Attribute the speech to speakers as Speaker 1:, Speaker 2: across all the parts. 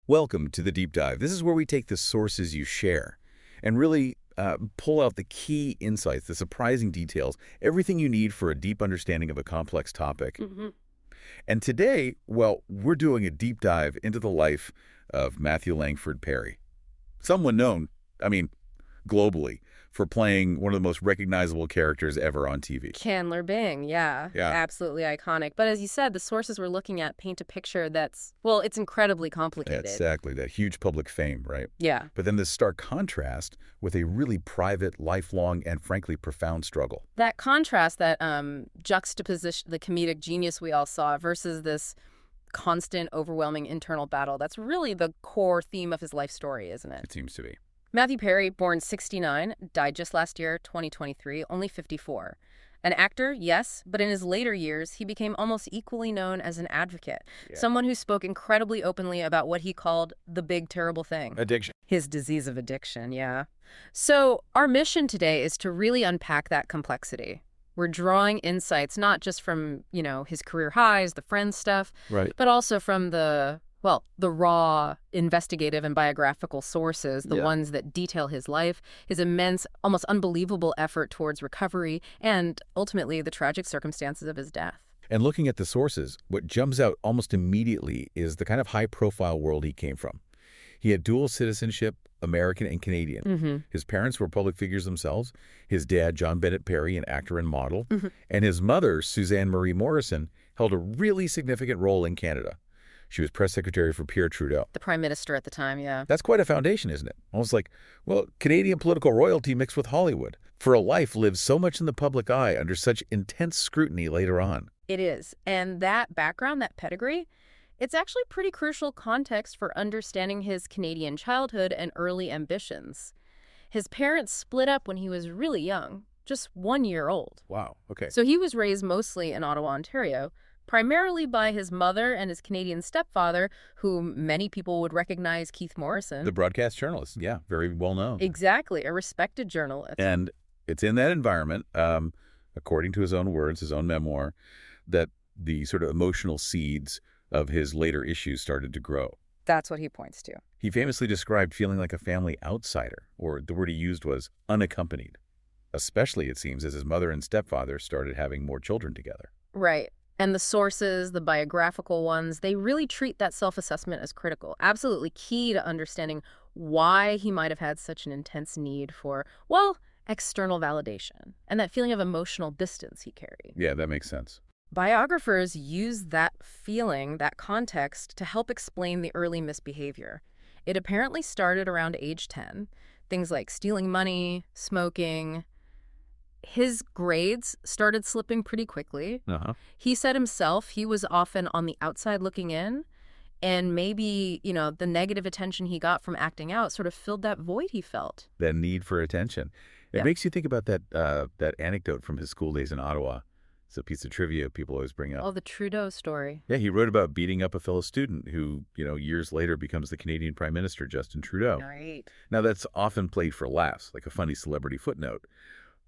Speaker 1: Welcome to the Deep Dive. This is where we take the sources you share and really pull out the key insights, the surprising details, everything you need for a deep understanding of a complex topic. And today, well, we're doing a deep dive into the life of Matthew Langford Perry, someone known, globally, for playing one of the most recognizable characters ever on TV.
Speaker 2: Chandler Bing, yeah.
Speaker 1: Yeah.
Speaker 2: Absolutely iconic. But as you said, the sources we're looking at paint a picture that's, well, it's incredibly complicated.
Speaker 1: Exactly, that huge public fame, right?
Speaker 2: Yeah.
Speaker 1: But then this stark contrast with a really private, lifelong, and frankly profound struggle.
Speaker 2: That contrast, that juxtaposition, the comedic genius we all saw versus this constant, overwhelming internal battle, that's really the core theme of his life story, isn't it?
Speaker 1: It seems to be.
Speaker 2: Matthew Perry, born 69, died just last year, 2023, only 54. An actor, yes, but in his later years, he became almost equally known as an advocate, someone who spoke incredibly openly about what he called the big, terrible thing.
Speaker 1: Addiction.
Speaker 2: His disease of addiction, yeah. So our mission today is to really unpack that complexity. We're drawing insights not just from, his career highs, the Friends stuff,
Speaker 1: Right.
Speaker 2: but also from the raw investigative and biographical sources, the ones that detail his life, his immense, almost unbelievable effort towards recovery, and ultimately the tragic circumstances of his death.
Speaker 1: And looking at the sources, what jumps out almost immediately is the kind of high-profile world he came from. He had dual citizenship, American and Canadian. His parents were public figures themselves. His dad, John Bennett Perry, an actor and model. And his mother, Suzanne Marie Morrison, held a really significant role in Canada. She was press secretary for Pierre Trudeau.
Speaker 2: The prime minister at the time, yeah.
Speaker 1: That's quite a foundation, isn't it? Almost like, well, Canadian political royalty mixed with Hollywood. For a life lived so much in the public eye under such intense scrutiny later on.
Speaker 2: It is. And that background, that pedigree, it's actually pretty crucial context for understanding his Canadian childhood and early ambitions. His parents split up when he was really young, just 1 year old.
Speaker 1: Wow, okay.
Speaker 2: So he was raised mostly in Ottawa, Ontario, primarily by his mother and his Canadian stepfather, whom many people would recognize, Keith Morrison.
Speaker 1: The broadcast journalist, yeah, very well known.
Speaker 2: Exactly, a respected journalist.
Speaker 1: And it's in that environment, according to his own words, his own memoir, that the sort of emotional seeds of his later issues started to grow.
Speaker 2: That's what he points to.
Speaker 1: He famously described feeling like a family outsider, or the word he used was unaccompanied, especially, it seems, as his mother and stepfather started having more children together.
Speaker 2: Right. And the sources, the biographical ones, they really treat that self-assessment as critical, absolutely key to understanding why he might have had such an intense need for, external validation and that feeling of emotional distance he carried.
Speaker 1: Yeah, that makes sense.
Speaker 2: Biographers use that feeling, that context, to help explain the early misbehavior. It apparently started around age 10. Things like stealing money, smoking. His grades started slipping pretty quickly. He said himself he was often on the outside looking in, and maybe, the negative attention he got from acting out sort of filled that void he felt.
Speaker 1: That need for attention. It makes you think about that anecdote from his school days in Ottawa. It's a piece of trivia people always bring up.
Speaker 2: Oh, the Trudeau story.
Speaker 1: Yeah, he wrote about beating up a fellow student who, years later becomes the Canadian Prime Minister, Justin Trudeau.
Speaker 2: Right.
Speaker 1: Now, that's often played for laughs, like a funny celebrity footnote.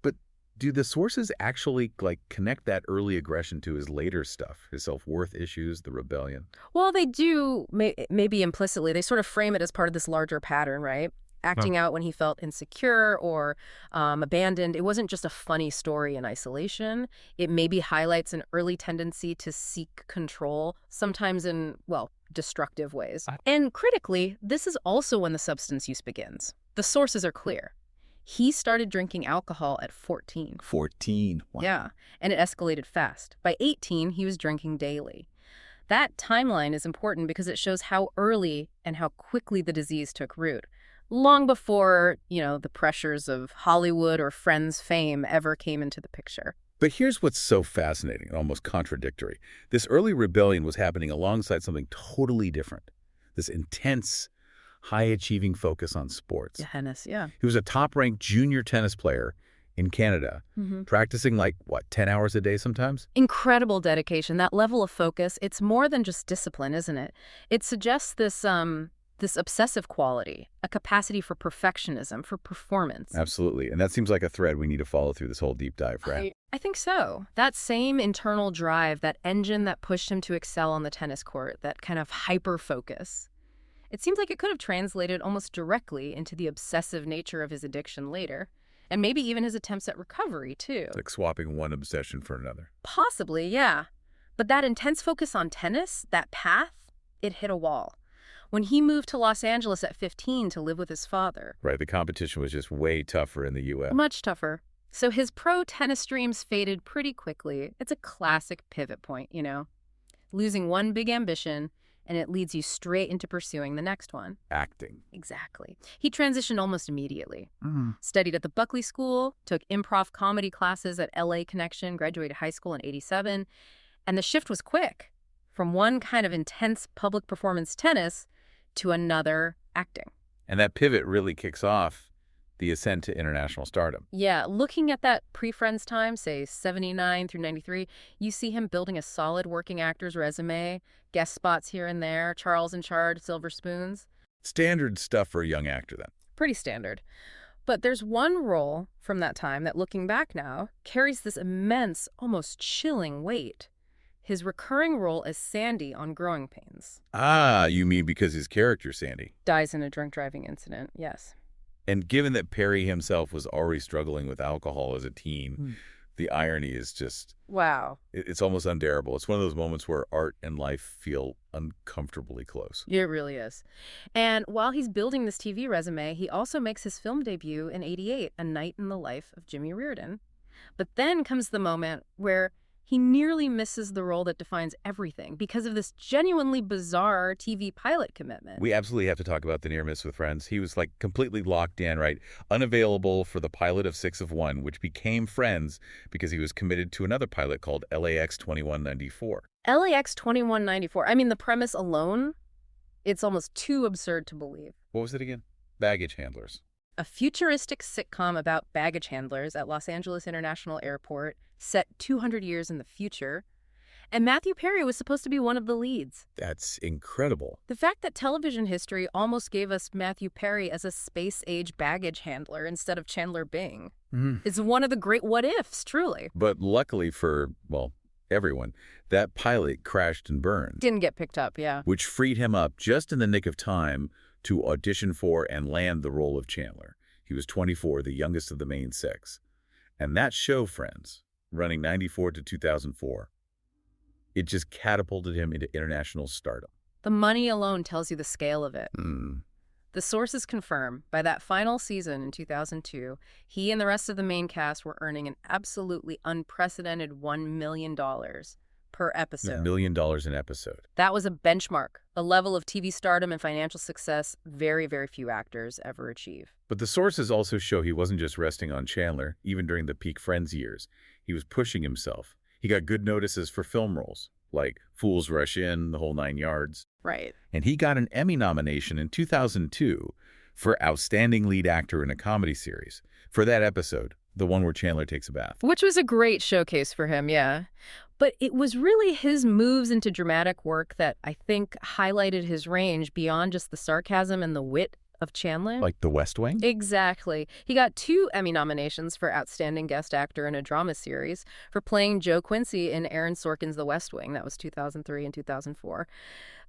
Speaker 1: But do the sources actually, connect that early aggression to his later stuff, his self-worth issues, the rebellion?
Speaker 2: Well, they do, maybe implicitly. They sort of frame it as part of this larger pattern, right? Acting out when he felt insecure or abandoned. It wasn't just a funny story in isolation. It maybe highlights an early tendency to seek control, sometimes in, destructive ways. And critically, this is also when the substance use begins. The sources are clear. He started drinking alcohol at 14.
Speaker 1: 14. Wow.
Speaker 2: Yeah, and it escalated fast. By 18, he was drinking daily. That timeline is important because it shows how early and how quickly the disease took root. Long before, the pressures of Hollywood or Friends fame ever came into the picture.
Speaker 1: But here's what's so fascinating and almost contradictory. This early rebellion was happening alongside something totally different. This intense, high-achieving focus on sports.
Speaker 2: Tennis, yeah.
Speaker 1: He was a top-ranked junior tennis player in Canada, practicing 10 hours a day sometimes?
Speaker 2: Incredible dedication. That level of focus, it's more than just discipline, isn't it? It suggests this obsessive quality, a capacity for perfectionism, for performance.
Speaker 1: Absolutely. And that seems like a thread we need to follow through this whole deep dive, right?
Speaker 2: I think so. That same internal drive, that engine that pushed him to excel on the tennis court, that kind of hyper-focus. It seems like it could have translated almost directly into the obsessive nature of his addiction later, and maybe even his attempts at recovery, too.
Speaker 1: It's like swapping one obsession for another.
Speaker 2: Possibly, yeah. But that intense focus on tennis, that path, it hit a wall. When he moved to Los Angeles at 15 to live with his father.
Speaker 1: Right, the competition was just way tougher in the U.S.
Speaker 2: Much tougher. So his pro tennis dreams faded pretty quickly. It's a classic pivot point, you know. Losing one big ambition, and it leads you straight into pursuing the next one.
Speaker 1: Acting.
Speaker 2: Exactly. He transitioned almost immediately.
Speaker 1: Mm-hmm.
Speaker 2: Studied at the Buckley School, took improv comedy classes at LA Connection, graduated high school in '87, and the shift was quick. From one kind of intense public performance tennis to another acting.
Speaker 1: And that pivot really kicks off the ascent to international stardom.
Speaker 2: Yeah, looking at that pre-Friends time, say 79 through 93, you see him building a solid working actor's resume, guest spots here and there, Charles in Charge, Silver Spoons.
Speaker 1: Standard stuff for a young actor then.
Speaker 2: Pretty standard. But there's one role from that time that, looking back now, carries this immense, almost chilling weight. His recurring role as Sandy on Growing Pains.
Speaker 1: Ah, you mean because his character, Sandy,
Speaker 2: dies in a drunk driving incident, yes.
Speaker 1: And given that Perry himself was already struggling with alcohol as a teen, the irony is just...
Speaker 2: Wow.
Speaker 1: It's almost unbearable. It's one of those moments where art and life feel uncomfortably close.
Speaker 2: It really is. And while he's building this TV resume, he also makes his film debut in '88, A Night in the Life of Jimmy Reardon. But then comes the moment where he nearly misses the role that defines everything because of this genuinely bizarre TV pilot commitment.
Speaker 1: We absolutely have to talk about the near miss with Friends. He was like completely locked in, right? Unavailable for the pilot of 6 of 1, which became Friends because he was committed to another pilot called LAX 2194.
Speaker 2: LAX 2194. I mean, the premise alone, it's almost too absurd to believe.
Speaker 1: What was it again? Baggage handlers.
Speaker 2: A futuristic sitcom about baggage handlers at Los Angeles International Airport, set 200 years in the future. And Matthew Perry was supposed to be one of the leads.
Speaker 1: That's incredible.
Speaker 2: The fact that television history almost gave us Matthew Perry as a space-age baggage handler instead of Chandler Bing is one of the great what-ifs, truly.
Speaker 1: But luckily for, well, everyone, that pilot crashed and burned.
Speaker 2: Didn't get picked up, yeah.
Speaker 1: Which freed him up just in the nick of time to audition for and land the role of Chandler. He was 24, the youngest of the main 6. And that show, Friends, running 94 to 2004, it just catapulted him into international stardom.
Speaker 2: The money alone tells you the scale of it. The sources confirm by that final season in 2002, he and the rest of the main cast were earning an absolutely unprecedented $1 million per episode.
Speaker 1: $1 million an episode.
Speaker 2: That was a benchmark, a level of TV stardom and financial success very, very few actors ever achieve.
Speaker 1: But the sources also show he wasn't just resting on Chandler, even during the peak Friends years. He was pushing himself. He got good notices for film roles, like Fools Rush In, The Whole 9 Yards.
Speaker 2: Right.
Speaker 1: And he got an Emmy nomination in 2002 for Outstanding Lead Actor in a Comedy Series for that episode, the one where Chandler takes a bath.
Speaker 2: Which was a great showcase for him, yeah. But it was really his moves into dramatic work that I think highlighted his range beyond just the sarcasm and the wit of Chandler.
Speaker 1: Like The West Wing?
Speaker 2: Exactly. He got 2 Emmy nominations for Outstanding Guest Actor in a Drama Series for playing Joe Quincy in Aaron Sorkin's The West Wing. That was 2003 and 2004.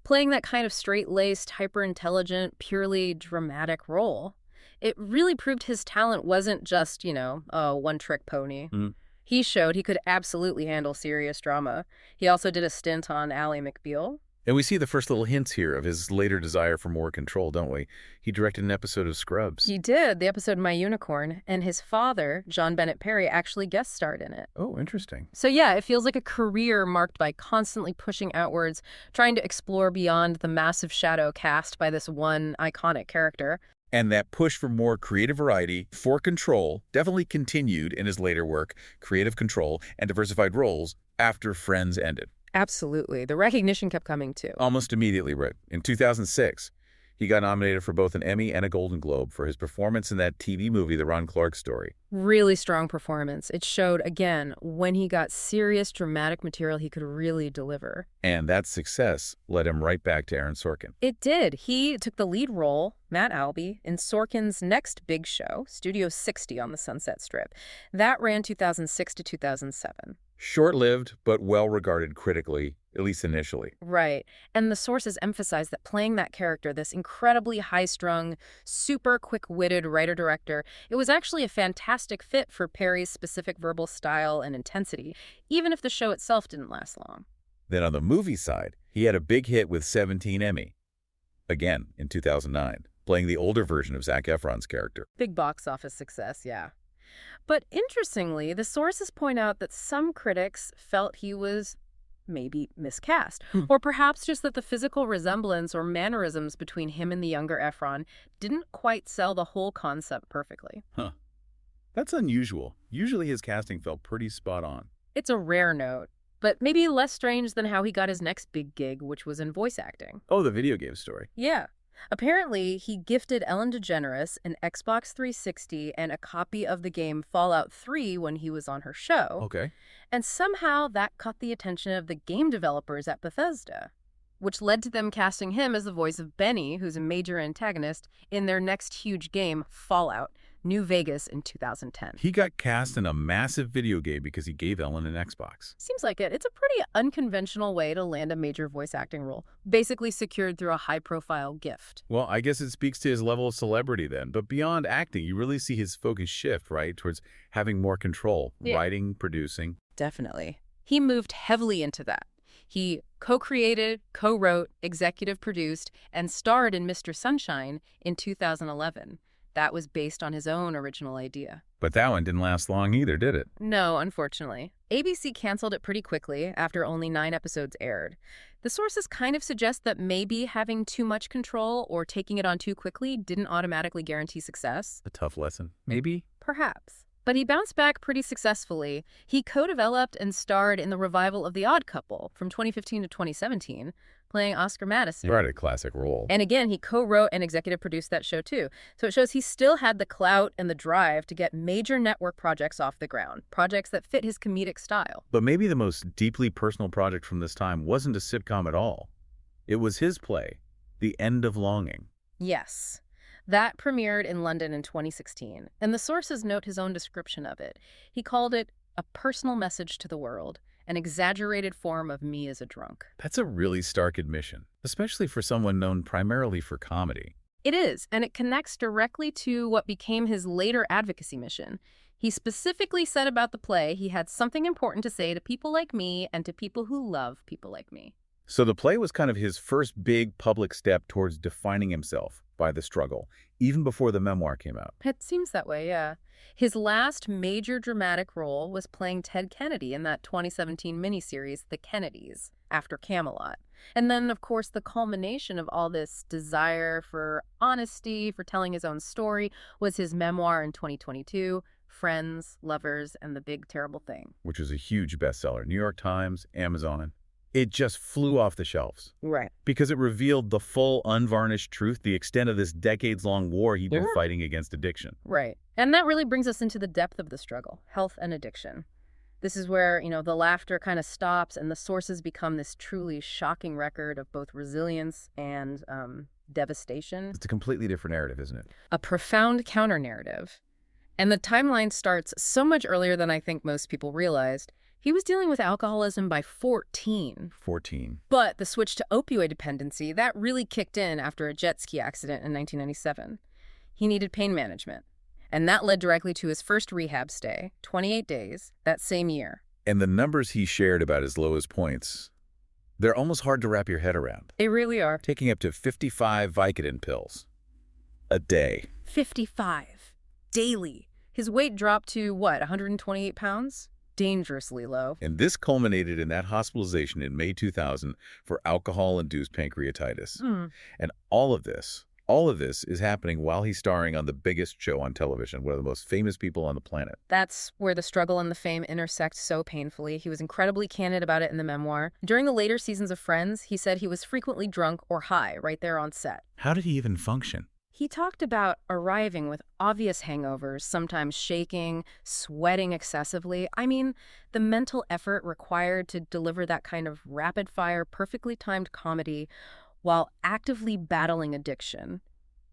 Speaker 2: Playing that kind of straight-laced, hyper-intelligent, purely dramatic role. It really proved his talent wasn't just, you know, a one-trick pony. He showed he could absolutely handle serious drama. He also did a stint on Ally McBeal.
Speaker 1: And we see the first little hints here of his later desire for more control, don't we? He directed an episode of Scrubs.
Speaker 2: He did, the episode My Unicorn, and his father, John Bennett Perry, actually guest starred in it.
Speaker 1: Oh, interesting.
Speaker 2: So yeah, it feels like a career marked by constantly pushing outwards, trying to explore beyond the massive shadow cast by this one iconic character.
Speaker 1: And that push for more creative variety, for control, definitely continued in his later work, Creative Control, and diversified roles after Friends ended.
Speaker 2: Absolutely. The recognition kept coming, too.
Speaker 1: Almost immediately, Britt. In 2006, he got nominated for both an Emmy and a Golden Globe for his performance in that TV movie, The Ron Clark Story.
Speaker 2: Really strong performance. It showed, again, when he got serious, dramatic material, he could really deliver.
Speaker 1: And that success led him right back to Aaron Sorkin.
Speaker 2: It did. He took the lead role, Matt Albee, in Sorkin's next big show, Studio 60 on the Sunset Strip. That ran 2006 to 2007.
Speaker 1: Short-lived, but well-regarded critically, at least initially.
Speaker 2: Right. And the sources emphasize that playing that character, this incredibly high-strung, super quick-witted writer-director, it was actually a fantastic fit for Perry's specific verbal style and intensity, even if the show itself didn't last long.
Speaker 1: Then on the movie side, he had a big hit with 17 Emmy, again in 2009, playing the older version of Zac Efron's character.
Speaker 2: Big box office success, yeah. But interestingly, the sources point out that some critics felt he was maybe miscast, or perhaps just that the physical resemblance or mannerisms between him and the younger Efron didn't quite sell the whole concept perfectly.
Speaker 1: Huh. That's unusual. Usually his casting felt pretty spot on.
Speaker 2: It's a rare note, but maybe less strange than how he got his next big gig, which was in voice acting.
Speaker 1: Oh, the video game story.
Speaker 2: Yeah. Apparently, he gifted Ellen DeGeneres an Xbox 360 and a copy of the game Fallout 3 when he was on her show.
Speaker 1: Okay.
Speaker 2: And somehow that caught the attention of the game developers at Bethesda, which led to them casting him as the voice of Benny, who's a major antagonist, in their next huge game, Fallout, New Vegas in 2010.
Speaker 1: He got cast in a massive video game because he gave Ellen an Xbox.
Speaker 2: Seems like it. It's a pretty unconventional way to land a major voice acting role, basically secured through a high-profile gift.
Speaker 1: Well, I guess it speaks to his level of celebrity then. But beyond acting, you really see his focus shift, right, towards having more control, writing, producing.
Speaker 2: Definitely. He moved heavily into that. He co-created, co-wrote, executive produced, and starred in Mr. Sunshine in 2011. That was based on his own original idea.
Speaker 1: But that one didn't last long either, did it?
Speaker 2: No, unfortunately. ABC canceled it pretty quickly after only 9 episodes aired. The sources kind of suggest that maybe having too much control or taking it on too quickly didn't automatically guarantee success.
Speaker 1: A tough lesson, maybe?
Speaker 2: Perhaps. But he bounced back pretty successfully. He co-developed and starred in the revival of The Odd Couple from 2015 to 2017, playing Oscar Madison.
Speaker 1: Right, a classic role.
Speaker 2: And again, he co-wrote and executive produced that show too. So it shows he still had the clout and the drive to get major network projects off the ground, projects that fit his comedic style.
Speaker 1: But maybe the most deeply personal project from this time wasn't a sitcom at all. It was his play, The End of Longing.
Speaker 2: Yes. That premiered in London in 2016, and the sources note his own description of it. He called it a personal message to the world, an exaggerated form of me as a drunk.
Speaker 1: That's a really stark admission, especially for someone known primarily for comedy.
Speaker 2: It is, and it connects directly to what became his later advocacy mission. He specifically said about the play he had something important to say to people like me and to people who love people like me.
Speaker 1: So the play was kind of his first big public step towards defining himself by the struggle, even before the memoir came out.
Speaker 2: It seems that way, yeah. His last major dramatic role was playing Ted Kennedy in that 2017 miniseries, The Kennedys, after Camelot. And then, of course, the culmination of all this desire for honesty, for telling his own story, was his memoir in 2022, Friends, Lovers, and the Big Terrible Thing.
Speaker 1: Which was a huge bestseller. New York Times, Amazon. It just flew off the shelves.
Speaker 2: Right.
Speaker 1: Because it revealed the full, unvarnished truth, the extent of this decades-long war he'd been fighting against addiction.
Speaker 2: Right. And that really brings us into the depth of the struggle, health and addiction. This is where, the laughter kind of stops and the sources become this truly shocking record of both resilience and devastation.
Speaker 1: It's a completely different narrative, isn't it?
Speaker 2: A profound counter-narrative. And the timeline starts so much earlier than I think most people realized. He was dealing with alcoholism by 14.
Speaker 1: 14.
Speaker 2: But the switch to opioid dependency, that really kicked in after a jet ski accident in 1997. He needed pain management. And that led directly to his first rehab stay, 28 days, that same year.
Speaker 1: And the numbers he shared about his lowest points, they're almost hard to wrap your head around.
Speaker 2: They really are.
Speaker 1: Taking up to 55 Vicodin pills a day.
Speaker 2: 55. Daily. His weight dropped to, 128 pounds? Dangerously low.
Speaker 1: And this culminated in that hospitalization in May 2000 for alcohol-induced pancreatitis. And all of this is happening while he's starring on the biggest show on television, one of the most famous people on the planet.
Speaker 2: That's where the struggle and the fame intersect so painfully. He was incredibly candid about it in the memoir. During the later seasons of Friends, he said he was frequently drunk or high right there on set.
Speaker 1: How did he even function?
Speaker 2: He talked about arriving with obvious hangovers, sometimes shaking, sweating excessively. I mean, the mental effort required to deliver that kind of rapid-fire, perfectly timed comedy while actively battling addiction.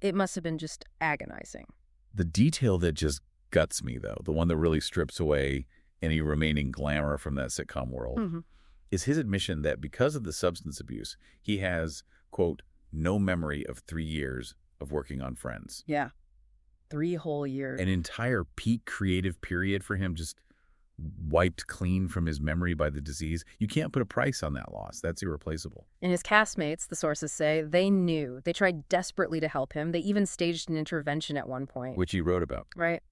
Speaker 2: It must have been just agonizing.
Speaker 1: The detail that just guts me, though, the one that really strips away any remaining glamour from that sitcom world, is his admission that because of the substance abuse, he has, quote, no memory of 3 years of working on Friends.
Speaker 2: Yeah. 3 whole years.
Speaker 1: An entire peak creative period for him just wiped clean from his memory by the disease. You can't put a price on that loss. That's irreplaceable.
Speaker 2: And his castmates, the sources say, they knew. They tried desperately to help him. They even staged an intervention at one point.
Speaker 1: Which he wrote about.
Speaker 2: Right.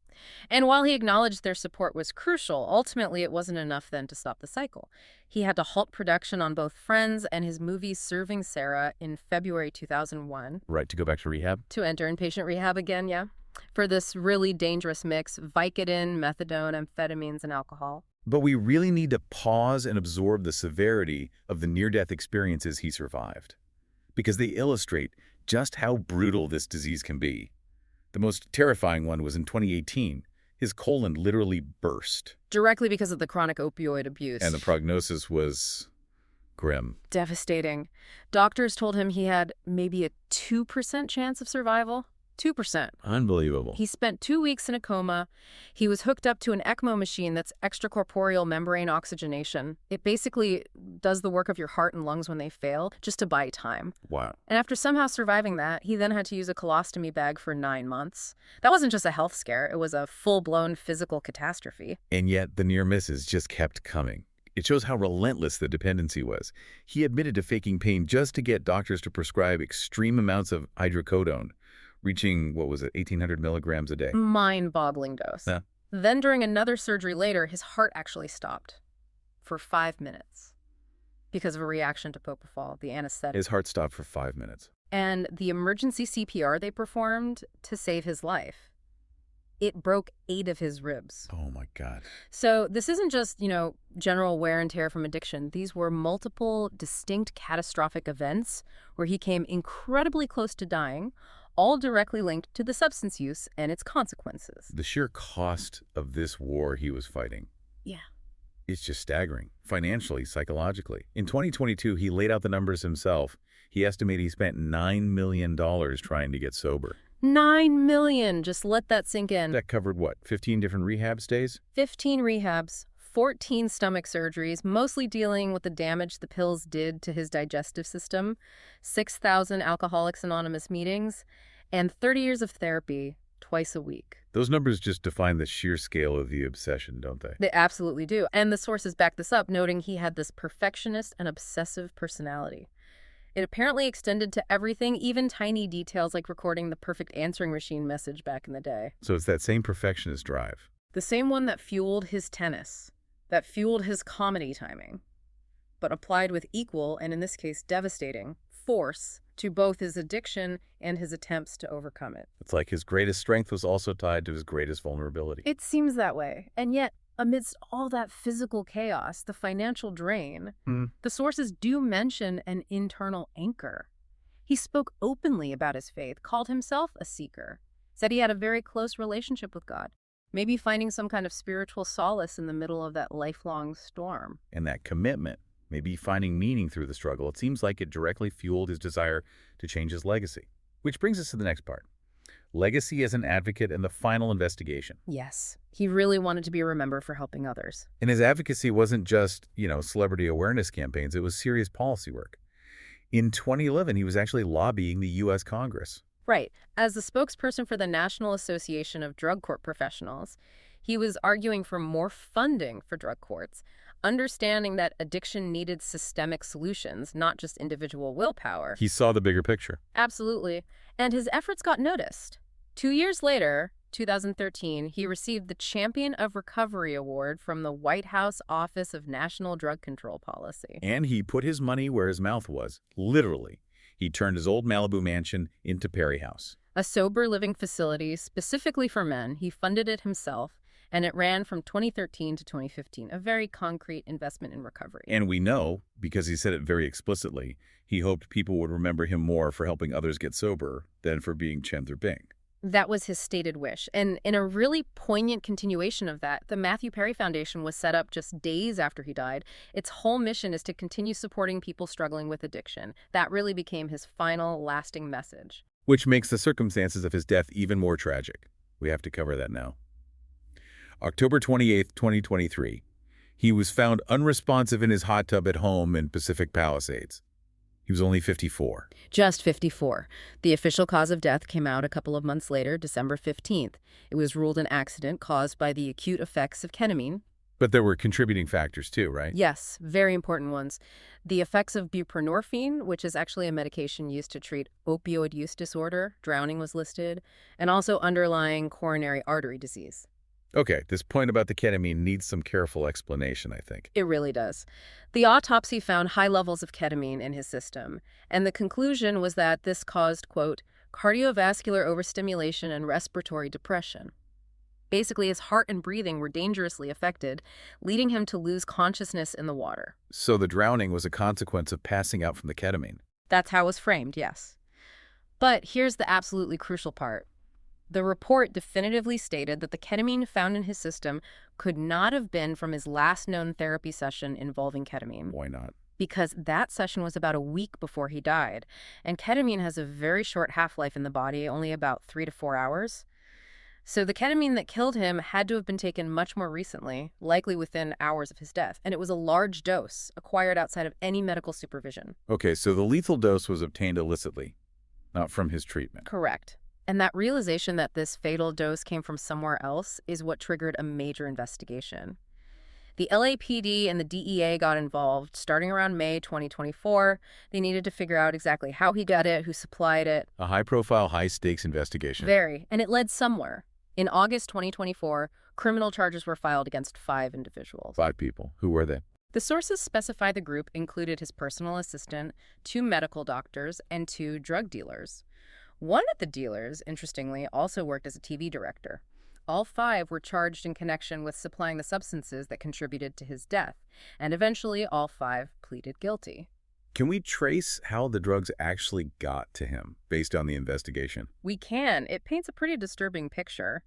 Speaker 2: And while he acknowledged their support was crucial, ultimately it wasn't enough then to stop the cycle. He had to halt production on both Friends and his movie Serving Sarah in February 2001.
Speaker 1: Right, to go back to rehab?
Speaker 2: To enter inpatient rehab again, yeah. For this really dangerous mix, Vicodin, methadone, amphetamines, and alcohol.
Speaker 1: But we really need to pause and absorb the severity of the near-death experiences he survived, because they illustrate just how brutal this disease can be. The most terrifying one was in 2018. His colon literally burst.
Speaker 2: Directly because of the chronic opioid abuse.
Speaker 1: And the prognosis was grim.
Speaker 2: Devastating. Doctors told him he had maybe a 2% chance of survival. 2%.
Speaker 1: Unbelievable.
Speaker 2: He spent 2 weeks in a coma. He was hooked up to an ECMO machine that's extracorporeal membrane oxygenation. It basically does the work of your heart and lungs when they fail, just to buy time.
Speaker 1: Wow.
Speaker 2: And after somehow surviving that, he then had to use a colostomy bag for 9 months. That wasn't just a health scare. It was a full-blown physical catastrophe.
Speaker 1: And yet the near misses just kept coming. It shows how relentless the dependency was. He admitted to faking pain just to get doctors to prescribe extreme amounts of hydrocodone, reaching, 1,800 milligrams a day.
Speaker 2: Mind-boggling dose.
Speaker 1: Yeah.
Speaker 2: Then during another surgery later, his heart actually stopped for 5 minutes because of a reaction to propofol, the anesthetic.
Speaker 1: His heart stopped for 5 minutes.
Speaker 2: And the emergency CPR they performed to save his life, it broke 8 of his ribs.
Speaker 1: Oh my God.
Speaker 2: So this isn't just, general wear and tear from addiction. These were multiple distinct catastrophic events where he came incredibly close to dying, all directly linked to the substance use and its consequences.
Speaker 1: The sheer cost of this war he was fighting.
Speaker 2: Yeah.
Speaker 1: It's just staggering, financially, psychologically. In 2022, he laid out the numbers himself. He estimated he spent $9 million trying to get sober.
Speaker 2: $9 million. Just let that sink in.
Speaker 1: That covered what, 15 different rehab stays?
Speaker 2: 15 rehabs, 14 stomach surgeries, mostly dealing with the damage the pills did to his digestive system, 6,000 Alcoholics Anonymous meetings, and 30 years of therapy twice a week.
Speaker 1: Those numbers just define the sheer scale of the obsession, don't they?
Speaker 2: They absolutely do. And the sources back this up, noting he had this perfectionist and obsessive personality. It apparently extended to everything, even tiny details like recording the perfect answering machine message back in the day.
Speaker 1: So it's that same perfectionist drive.
Speaker 2: The same one that fueled his tennis, that fueled his comedy timing, but applied with equal, and in this case devastating, force to both his addiction and his attempts to overcome it.
Speaker 1: It's like his greatest strength was also tied to his greatest vulnerability.
Speaker 2: It seems that way. And yet, amidst all that physical chaos, the financial drain, the sources do mention an internal anchor. He spoke openly about his faith, called himself a seeker, said he had a very close relationship with God, maybe finding some kind of spiritual solace in the middle of that lifelong storm.
Speaker 1: And that commitment, maybe finding meaning through the struggle, it seems like it directly fueled his desire to change his legacy. Which brings us to the next part. Legacy as an advocate and the final investigation.
Speaker 2: Yes, he really wanted to be remembered for helping others.
Speaker 1: And his advocacy wasn't just, celebrity awareness campaigns. It was serious policy work. In 2011, he was actually lobbying the U.S. Congress.
Speaker 2: Right. As the spokesperson for the National Association of Drug Court Professionals, he was arguing for more funding for drug courts, understanding that addiction needed systemic solutions, not just individual willpower.
Speaker 1: He saw the bigger picture.
Speaker 2: Absolutely. And his efforts got noticed. 2 years later, 2013, he received the Champion of Recovery Award from the White House Office of National Drug Control Policy.
Speaker 1: And he put his money where his mouth was, literally. He turned his old Malibu mansion into Perry House.
Speaker 2: A sober living facility specifically for men. He funded it himself, and it ran from 2013 to 2015, a very concrete investment in recovery.
Speaker 1: And we know, because he said it very explicitly, he hoped people would remember him more for helping others get sober than for being Chandler Bing.
Speaker 2: That was his stated wish. And in a really poignant continuation of that, the Matthew Perry Foundation was set up just days after he died. Its whole mission is to continue supporting people struggling with addiction. That really became his final, lasting message.
Speaker 1: Which makes the circumstances of his death even more tragic. We have to cover that now. October 28th, 2023. He was found unresponsive in his hot tub at home in Pacific Palisades. He was only 54.
Speaker 2: Just 54. The official cause of death came out a couple of months later, December 15th. It was ruled an accident caused by the acute effects of ketamine.
Speaker 1: But there were contributing factors too, right?
Speaker 2: Yes, very important ones. The effects of buprenorphine, which is actually a medication used to treat opioid use disorder, drowning was listed, and also underlying coronary artery disease.
Speaker 1: Okay, this point about the ketamine needs some careful explanation, I think.
Speaker 2: It really does. The autopsy found high levels of ketamine in his system, and the conclusion was that this caused, quote, cardiovascular overstimulation and respiratory depression. Basically, his heart and breathing were dangerously affected, leading him to lose consciousness in the water.
Speaker 1: So the drowning was a consequence of passing out from the ketamine.
Speaker 2: That's how it was framed, yes. But here's the absolutely crucial part. The report definitively stated that the ketamine found in his system could not have been from his last known therapy session involving ketamine.
Speaker 1: Why not?
Speaker 2: Because that session was about a week before he died, and ketamine has a very short half-life in the body, only about 3 to 4 hours. So the ketamine that killed him had to have been taken much more recently, likely within hours of his death, and it was a large dose, acquired outside of any medical supervision.
Speaker 1: Okay, so the lethal dose was obtained illicitly, not from his treatment.
Speaker 2: Correct. And that realization that this fatal dose came from somewhere else is what triggered a major investigation. The LAPD and the DEA got involved starting around May 2024. They needed to figure out exactly how he got it, who supplied it.
Speaker 1: A high-profile, high-stakes investigation.
Speaker 2: Very. And it led somewhere. In August 2024, criminal charges were filed against 5 individuals.
Speaker 1: 5 people. Who were they?
Speaker 2: The sources specify the group included his personal assistant, 2 medical doctors, and 2 drug dealers. One of the dealers, interestingly, also worked as a TV director. All 5 were charged in connection with supplying the substances that contributed to his death, and eventually all 5 pleaded guilty.
Speaker 1: Can we trace how the drugs actually got to him based on the investigation?
Speaker 2: We can. It paints a pretty disturbing picture.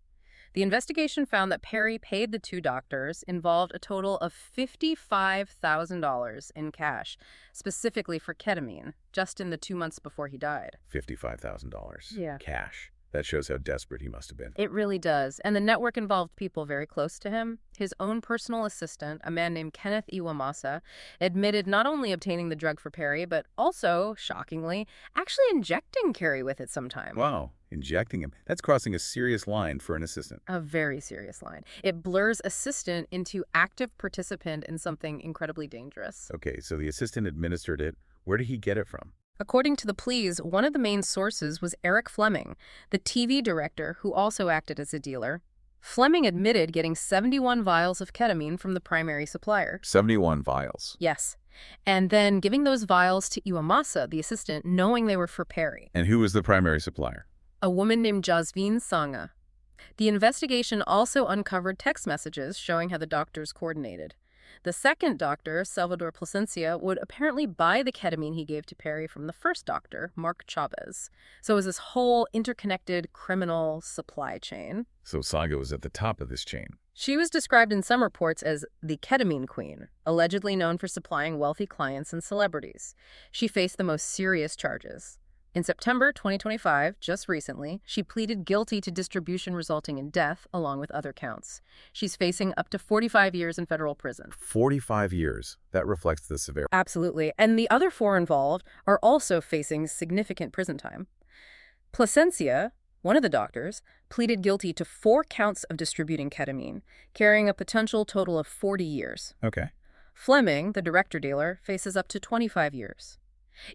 Speaker 2: The investigation found that Perry paid the 2 doctors involved a total of $55,000 in cash, specifically for ketamine, just in the 2 months before he died.
Speaker 1: $55,000.
Speaker 2: Yeah.
Speaker 1: Cash. That shows how desperate he must have been.
Speaker 2: It really does. And the network involved people very close to him. His own personal assistant, a man named Kenneth Iwamasa, admitted not only obtaining the drug for Perry, but also, shockingly, actually injecting Carey with it sometime.
Speaker 1: Wow. Injecting him. That's crossing a serious line for an assistant.
Speaker 2: A very serious line. It blurs assistant into active participant in something incredibly dangerous.
Speaker 1: Okay, so the assistant administered it. Where did he get it from?
Speaker 2: According to the pleas, one of the main sources was Eric Fleming, the TV director who also acted as a dealer. Fleming admitted getting 71 vials of ketamine from the primary supplier.
Speaker 1: 71 vials.
Speaker 2: Yes. And then giving those vials to Iwamasa, the assistant, knowing they were for Perry.
Speaker 1: And who was the primary supplier?
Speaker 2: A woman named Jasveen Sangha. The investigation also uncovered text messages showing how the doctors coordinated. The second doctor, Salvador Plasencia, would apparently buy the ketamine he gave to Perry from the first doctor, Mark Chavez. So it was this whole interconnected criminal supply chain.
Speaker 1: So Saga was at the top of this chain.
Speaker 2: She was described in some reports as the ketamine queen, allegedly known for supplying wealthy clients and celebrities. She faced the most serious charges. In September 2025, just recently, she pleaded guilty to distribution resulting in death, along with other counts. She's facing up to 45 years in federal prison.
Speaker 1: 45 years. That reflects the severity.
Speaker 2: Absolutely. And the other 4 involved are also facing significant prison time. Plasencia, one of the doctors, pleaded guilty to 4 counts of distributing ketamine, carrying a potential total of 40 years.
Speaker 1: Okay.
Speaker 2: Fleming, the director-dealer, faces up to 25 years.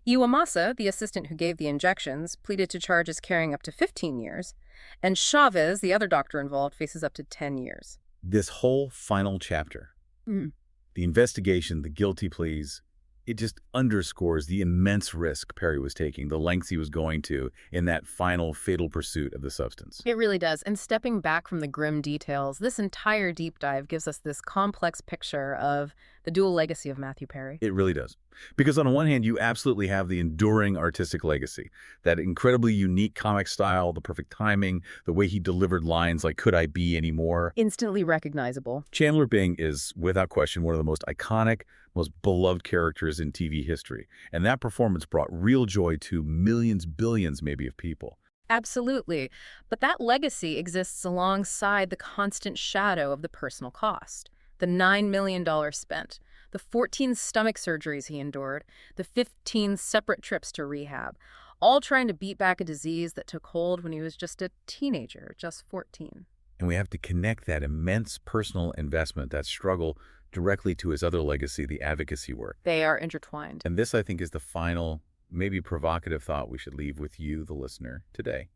Speaker 2: Iwamasa, the assistant who gave the injections, pleaded to charges carrying up to 15 years, and Chavez, the other doctor involved, faces up to 10 years.
Speaker 1: This whole final chapter, the investigation, the guilty pleas, it just underscores the immense risk Perry was taking, the lengths he was going to in that final fatal pursuit of the substance.
Speaker 2: It really does. And stepping back from the grim details, this entire deep dive gives us this complex picture of the dual legacy of Matthew Perry.
Speaker 1: It really does. Because on the one hand, you absolutely have the enduring artistic legacy, that incredibly unique comic style, the perfect timing, the way he delivered lines like, "Could I be any more?"
Speaker 2: Instantly recognizable.
Speaker 1: Chandler Bing is, without question, one of the most iconic, most beloved characters in TV history. And that performance brought real joy to millions, billions maybe of people.
Speaker 2: Absolutely. But that legacy exists alongside the constant shadow of the personal cost. The $9 million spent, the 14 stomach surgeries he endured, the 15 separate trips to rehab, all trying to beat back a disease that took hold when he was just a teenager, just 14.
Speaker 1: And we have to connect that immense personal investment, that struggle, directly to his other legacy, the advocacy work.
Speaker 2: They are intertwined.
Speaker 1: And this, I think, is the final, maybe provocative thought we should leave with you, the listener, today.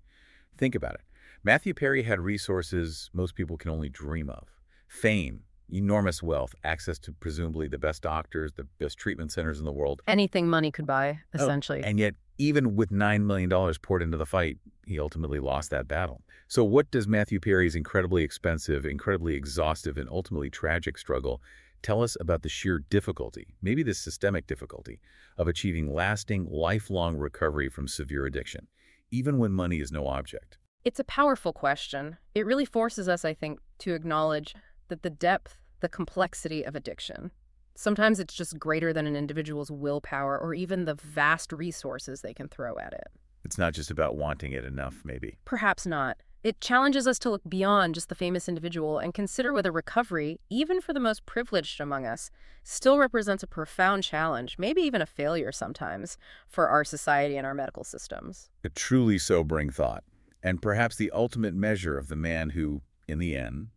Speaker 1: Think about it. Matthew Perry had resources most people can only dream of. Fame, enormous wealth, access to presumably the best doctors, the best treatment centers in the world.
Speaker 2: Anything money could buy,
Speaker 1: Oh,
Speaker 2: essentially.
Speaker 1: and yet, even with $9 million poured into the fight, he ultimately lost that battle. So what does Matthew Perry's incredibly expensive, incredibly exhaustive, and ultimately tragic struggle tell us about the sheer difficulty, maybe the systemic difficulty, of achieving lasting, lifelong recovery from severe addiction, even when money is no object?
Speaker 2: It's a powerful question. It really forces us, I think, to acknowledge that the depth, the complexity of addiction. Sometimes it's just greater than an individual's willpower or even the vast resources they can throw at it.
Speaker 1: It's not just about wanting it enough, maybe.
Speaker 2: Perhaps not. It challenges us to look beyond just the famous individual and consider whether recovery, even for the most privileged among us, still represents a profound challenge, maybe even a failure sometimes, for our society and our medical systems.
Speaker 1: A truly sobering thought, and perhaps the ultimate measure of the man who, in the end,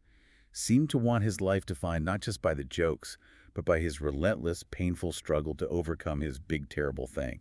Speaker 1: seemed to want his life defined not just by the jokes, but by his relentless, painful struggle to overcome his big, terrible thing.